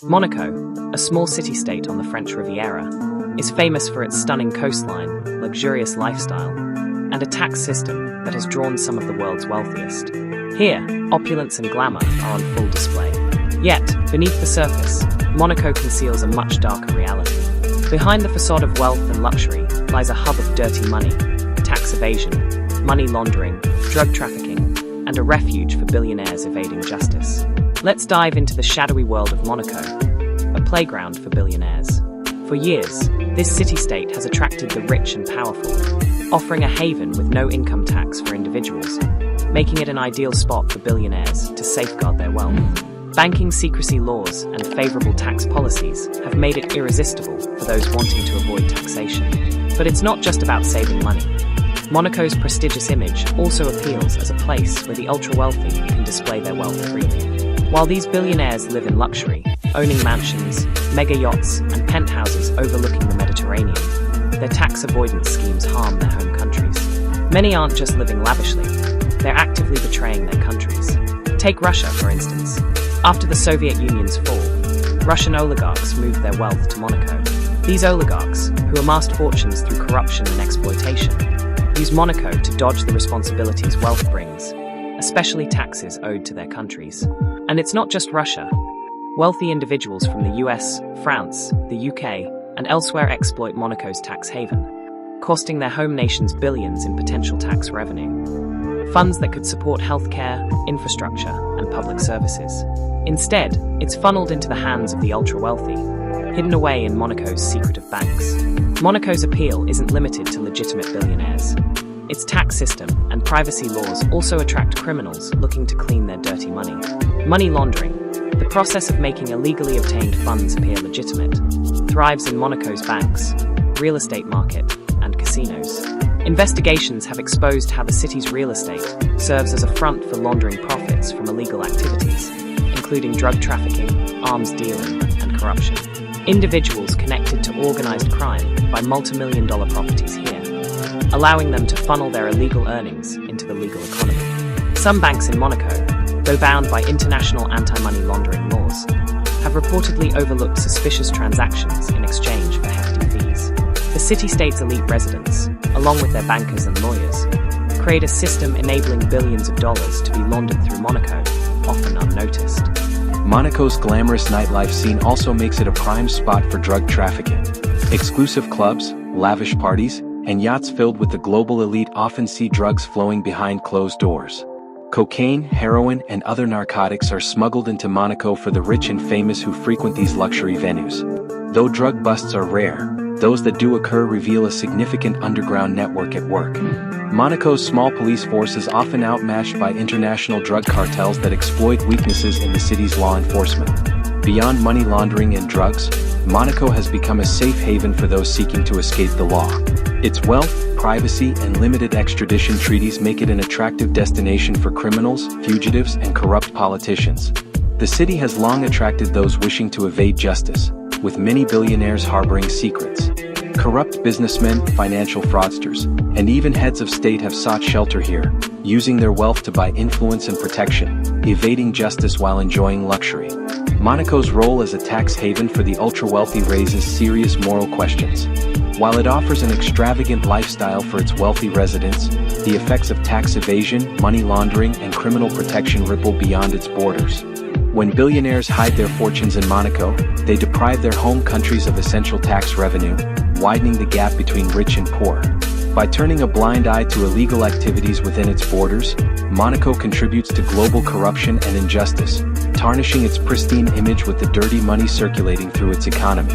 Monaco, a small city-state on the French Riviera, is famous for its stunning coastline, luxurious lifestyle, and a tax system that has drawn some of the world's wealthiest. Here, opulence and glamour are on full display. Yet, beneath the surface, Monaco conceals a much darker reality. Behind the facade of wealth and luxury lies a hub of dirty money, tax evasion, money laundering, drug trafficking, and a refuge for billionaires evading justice. Let's dive into the shadowy world of Monaco, a playground for billionaires. For years, this city-state has attracted the rich and powerful, offering a haven with no income tax for individuals, making it an ideal spot for billionaires to safeguard their wealth. Banking secrecy laws and favorable tax policies have made it irresistible for those wanting to avoid taxation. But it's not just about saving money. Monaco's prestigious image also appeals as a place where the ultra-wealthy can display their wealth freely. While these billionaires live in luxury, owning mansions, mega yachts, and penthouses overlooking the Mediterranean, their tax avoidance schemes harm their home countries. Many aren't just living lavishly, they're actively betraying their countries. Take Russia, for instance. After the Soviet Union's fall, Russian oligarchs moved their wealth to Monaco. These oligarchs, who amassed fortunes through corruption and exploitation, use Monaco to dodge the responsibilities wealth brings, especially taxes owed to their countries. And it's not just Russia. Wealthy individuals from the US, France, the UK, and elsewhere exploit Monaco's tax haven, costing their home nations billions in potential tax revenue. Funds that could support healthcare, infrastructure, and public services. Instead, it's funneled into the hands of the ultra-wealthy, hidden away in Monaco's secretive banks. Monaco's appeal isn't limited to legitimate billionaires. Its tax system and privacy laws also attract criminals looking to clean their dirty money. Money laundering, the process of making illegally obtained funds appear legitimate, thrives in Monaco's banks, real estate market, and casinos. Investigations have exposed how the city's real estate serves as a front for laundering profits from illegal activities, including drug trafficking, arms dealing, and corruption. Individuals connected to organized crime buy multi-million-dollar properties here, allowing them to funnel their illegal earnings into the legal economy. Some banks in Monaco, though bound by international anti-money laundering laws, have reportedly overlooked suspicious transactions in exchange for hefty fees. The city-state's elite residents, along with their bankers and lawyers, create a system enabling billions of dollars to be laundered through Monaco, often unnoticed. Monaco's glamorous nightlife scene also makes it a prime spot for drug trafficking. Exclusive clubs, lavish parties, and yachts filled with the global elite often see drugs flowing behind closed doors. Cocaine, heroin, and other narcotics are smuggled into Monaco for the rich and famous who frequent these luxury venues. Though drug busts are rare, those that do occur reveal a significant underground network at work. Monaco's small police force is often outmatched by international drug cartels that exploit weaknesses in the city's law enforcement. Beyond money laundering and drugs, Monaco has become a safe haven for those seeking to escape the law. Its wealth, privacy, and limited extradition treaties make it an attractive destination for criminals, fugitives, and corrupt politicians. The city has long attracted those wishing to evade justice, with many billionaires harboring secrets. Corrupt businessmen, financial fraudsters, and even heads of state have sought shelter here, using their wealth to buy influence and protection, evading justice while enjoying luxury. Monaco's role as a tax haven for the ultra-wealthy raises serious moral questions. While it offers an extravagant lifestyle for its wealthy residents, the effects of tax evasion, money laundering, and criminal protection ripple beyond its borders. When billionaires hide their fortunes in Monaco, they deprive their home countries of essential tax revenue, widening the gap between rich and poor. By turning a blind eye to illegal activities within its borders, Monaco contributes to global corruption and injustice, tarnishing its pristine image with the dirty money circulating through its economy.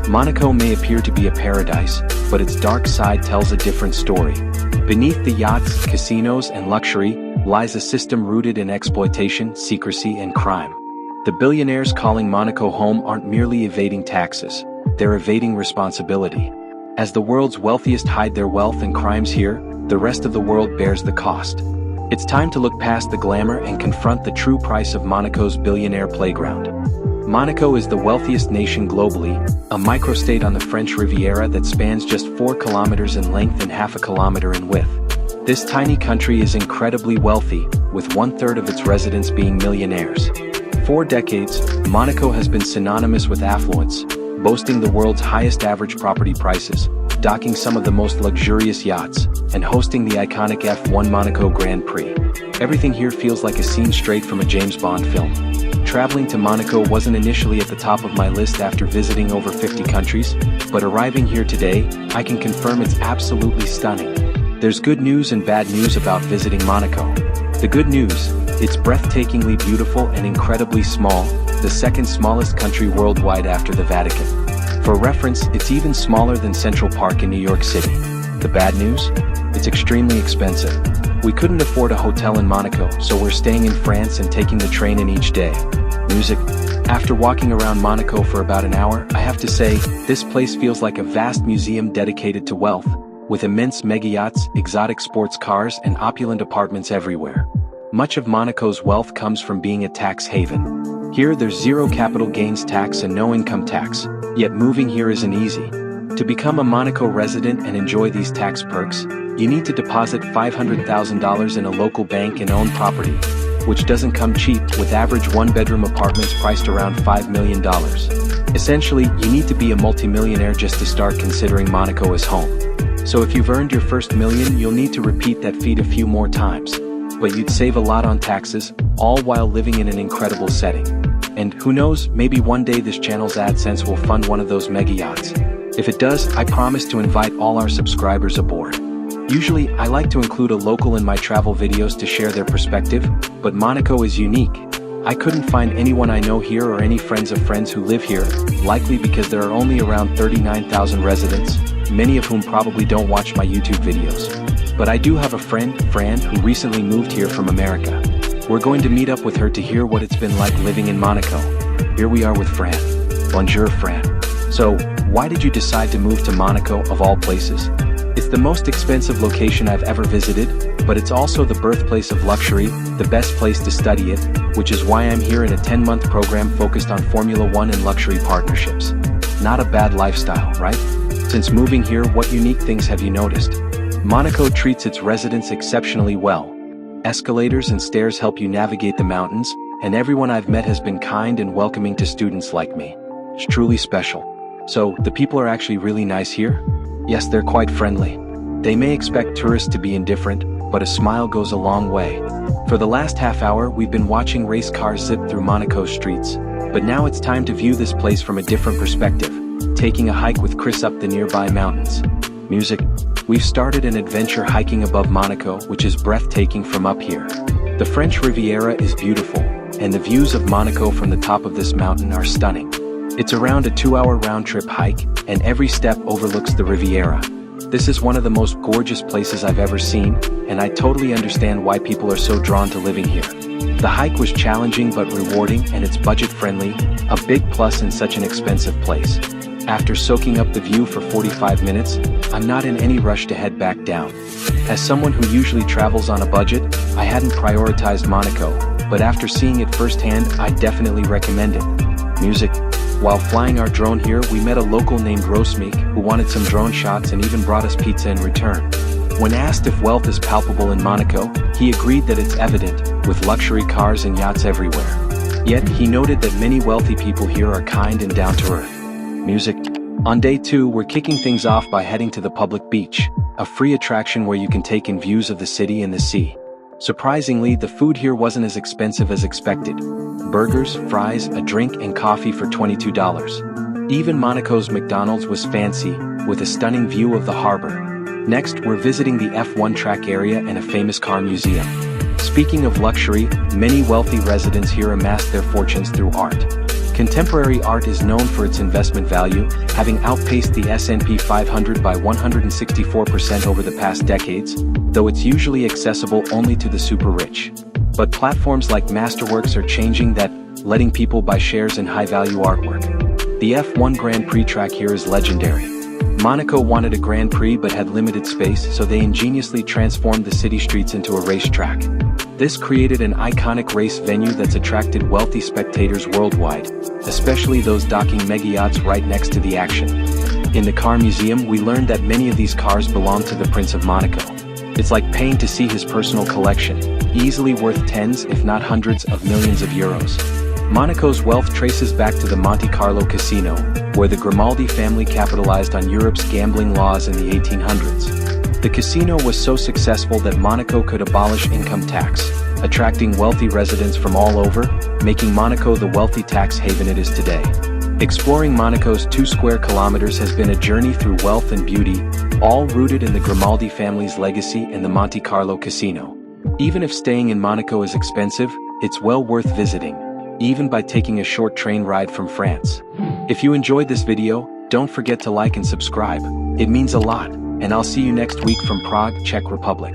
Monaco may appear to be a paradise, but its dark side tells a different story. Beneath the yachts, casinos, and luxury lies a system rooted in exploitation, secrecy, and crime. The billionaires calling Monaco home aren't merely evading taxes, they're evading responsibility. As the world's wealthiest hide their wealth and crimes here, the rest of the world bears the cost. It's time to look past the glamour and confront the true price of Monaco's billionaire playground. Monaco is the wealthiest nation globally, a microstate on the French Riviera that spans just 4 kilometers in length and half a kilometer in width. This tiny country is incredibly wealthy, with 1/3 of its residents being millionaires. 4 decades, Monaco has been synonymous with affluence, boasting the world's highest average property prices, docking some of the most luxurious yachts, and hosting the iconic F1 Monaco Grand Prix. Everything here feels like a scene straight from a James Bond film. Traveling to Monaco wasn't initially at the top of my list after visiting over 50 countries, but arriving here today, I can confirm it's absolutely stunning. There's good news and bad news about visiting Monaco. The good news, it's breathtakingly beautiful and incredibly small, the second smallest country worldwide after the Vatican. For reference, it's even smaller than Central Park in New York City. The bad news? It's extremely expensive. We couldn't afford a hotel in Monaco, so we're staying in France and taking the train in each day. Music. After walking around Monaco for about an hour, I have to say, this place feels like a vast museum dedicated to wealth, with immense mega yachts, exotic sports cars, and opulent apartments everywhere. Much of Monaco's wealth comes from being a tax haven. Here there's zero capital gains tax and no income tax, yet moving here isn't easy. To become a Monaco resident and enjoy these tax perks, you need to deposit $500,000 in a local bank and own property, which doesn't come cheap, with average one-bedroom apartments priced around $5 million. Essentially, you need to be a multimillionaire just to start considering Monaco as home. So if you've earned your first million, you'll need to repeat that feat a few more times. But you'd save a lot on taxes, all while living in an incredible setting. And who knows, maybe one day this channel's AdSense will fund one of those mega yachts. If it does, I promise to invite all our subscribers aboard. Usually, I like to include a local in my travel videos to share their perspective, but Monaco is unique. I couldn't find anyone I know here or any friends of friends who live here, likely because there are only around 39,000 residents, many of whom probably don't watch my YouTube videos. But I do have a friend, Fran, who recently moved here from America. We're going to meet up with her to hear what it's been like living in Monaco. Here we are with Fran. Bonjour, Fran. So, why did you decide to move to Monaco of all places? It's the most expensive location I've ever visited, but it's also the birthplace of luxury, the best place to study it, which is why I'm here in a 10-month program focused on Formula One and luxury partnerships. Not a bad lifestyle, right? Since moving here, what unique things have you noticed? Monaco treats its residents exceptionally well. Escalators and stairs help you navigate the mountains, and everyone I've met has been kind and welcoming to students like me. It's truly special. So, the people are actually really nice here? Yes, they're quite friendly. They may expect tourists to be indifferent, but a smile goes a long way. For the last half hour, we've been watching race cars zip through Monaco's streets. But now it's time to view this place from a different perspective, taking a hike with Chris up the nearby mountains. Music. We've started an adventure hiking above Monaco, which is breathtaking from up here. The French Riviera is beautiful, and the views of Monaco from the top of this mountain are stunning. It's around a 2-hour round-trip hike, and every step overlooks the Riviera. This is one of the most gorgeous places I've ever seen, and I totally understand why people are so drawn to living here. The hike was challenging but rewarding, and it's budget-friendly, a big plus in such an expensive place. After soaking up the view for 45 minutes, I'm not in any rush to head back down. As someone who usually travels on a budget, I hadn't prioritized Monaco, but after seeing it firsthand, I definitely recommend it. Music. While flying our drone here, we met a local named Rosmeek who wanted some drone shots and even brought us pizza in return. When asked if wealth is palpable in Monaco, he agreed that it's evident, with luxury cars and yachts everywhere. Yet, he noted that many wealthy people here are kind and down to earth. Music. On day 2, we're kicking things off by heading to the public beach, a free attraction where you can take in views of the city and the sea. Surprisingly, the food here wasn't as expensive as expected. Burgers, fries, a drink, and coffee for $22. Even Monaco's McDonald's was fancy, with a stunning view of the harbor. Next, we're visiting the F1 track area and a famous car museum. Speaking of luxury, many wealthy residents here amassed their fortunes through art. Contemporary art is known for its investment value, having outpaced the S&P 500 by 164% over the past decades, though it's usually accessible only to the super rich. But platforms like Masterworks are changing that, letting people buy shares in high-value artwork. The F1 Grand Prix track here is legendary. Monaco wanted a Grand Prix but had limited space, so they ingeniously transformed the city streets into a racetrack. This created an iconic race venue that's attracted wealthy spectators worldwide, especially those docking mega yachts right next to the action. In the car museum, we learned that many of these cars belong to the Prince of Monaco. It's like paying to see his personal collection, easily worth tens if not hundreds of millions of euros. Monaco's wealth traces back to the Monte Carlo casino, where the Grimaldi family capitalized on Europe's gambling laws in the 1800s. The casino was so successful that Monaco could abolish income tax, attracting wealthy residents from all over, making Monaco the wealthy tax haven it is today. Exploring Monaco's 2 square kilometers has been a journey through wealth and beauty, all rooted in the Grimaldi family's legacy and the Monte Carlo casino. Even if staying in Monaco is expensive, it's well worth visiting, even by taking a short train ride from France. If you enjoyed this video, don't forget to like and subscribe. It means a lot, and I'll see you next week from Prague, Czech Republic.